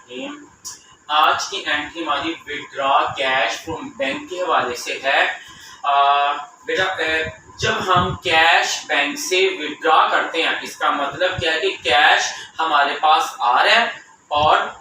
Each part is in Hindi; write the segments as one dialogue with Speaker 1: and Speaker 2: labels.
Speaker 1: बिस्मिल्लाहिर्रहमानिर्रहीम। आज की एंट्री हमारी विड्रॉ कैश फ्रॉम बैंक के हवाले से है। बेटा जब हम कैश बैंक से विड्रॉ करते हैं इसका मतलब क्या है कि कैश हमारे पास आ रहा है और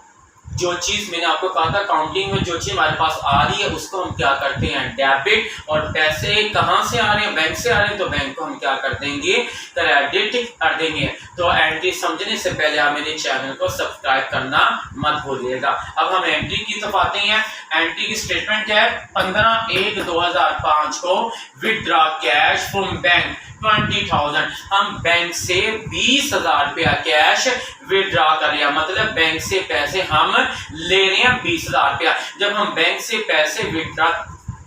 Speaker 1: जो चीज़ मैंने आपको कहा था काउंटिंग में जो चीज़ हमारे पास आ रही है उसको हम क्या करते हैं डेबिट। और पैसे कहाँ से आ रहे हैं? बैंक से आ रहे हैं तो बैंक को हम क्या कर देंगे क्रेडिट कर देंगे। तो एंट्री समझने से पहले आप मेरे चैनल को सब्सक्राइब करना मत भूलिएगा। अब हम एंट्री की तरफ आते हैं। एंट्री की स्टेटमेंट क्या है? 15/1/2005 को विड्रॉ कैश फ्रॉम बैंक 20,000। हम बैंक से 20,000 रुपया कैश विड्रॉ कर लिया, मतलब बैंक से पैसे हम ले रहे हैं 20,000 रुपया। जब हम बैंक से पैसे विड्रॉ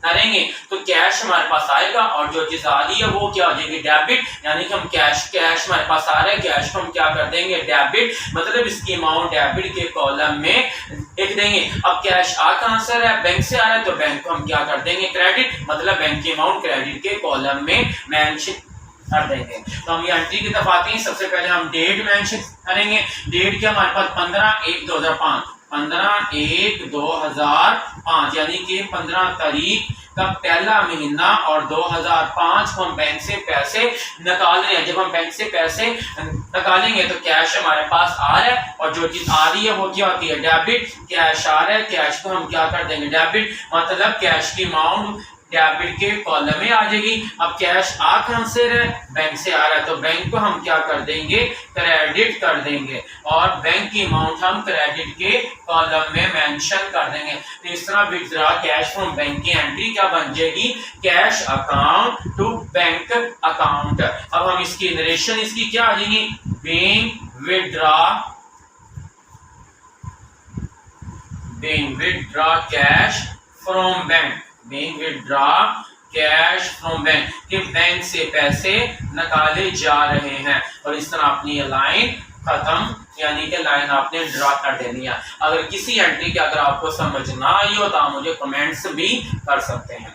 Speaker 1: करेंगे तो कैश हमारे पास आएगा और जो चीज आ रही है वो क्या हो जाएगी डेबिट। यानी कि हम कैश हमारे पास आ रहा है, कैश को हम क्या कर देंगे डेबिट, मतलब इसकी अमाउंट डेबिट के कॉलम में लिख देंगे। अब कैश आ कहां से रहा है? बैंक से आ रहा है तो बैंक को हम क्या कर देंगे क्रेडिट, मतलब बैंक की अमाउंट क्रेडिट के कॉलम में मेंशन कर देंगे। तो हम ये एंट्री की तरफ आते हैं। सबसे पहले हम डेट मेंशन करेंगे। डेट क्या हमारे पास 15/1/2005, 15/1/2005 यानी कि 15 तारीख का पहला महीना और 2005 को हम बैंक से पैसे निकाल रहे हैं। जब हम बैंक से पैसे निकालेंगे तो कैश हमारे पास आ रहा है और जो चीज आ रही है वो क्या होती है डेबिट। कैश आ रहा है, कैश को हम क्या कर देंगे डेबिट, मतलब कैश की अमाउंट डेबिट के कॉलम में आ जाएगी। अब कैश आ कहां से रहा है? बैंक से आ रहा है तो बैंक को हम क्या कर देंगे क्रेडिट कर देंगे और बैंक की अमाउंट हम क्रेडिट के कॉलम में मेंशन कर देंगे। तो इस तरह विड्रॉ कैश फ्रॉम बैंक की एंट्री क्या बन जाएगी cash account to bank account. अब हम इसकी नरेशन इसकी क्या आ जाएगी being withdraw cash from bank, being withdraw cash from bank कि बैंक से पैसे निकाले जा रहे हैं। और इस तरह अपनी ये लाइन खत्म, यानी कि लाइन आपने ड्रॉ कर देनी है। अगर किसी एंट्री के अगर आपको समझ ना आई हो तो आप मुझे कमेंट्स भी कर सकते हैं।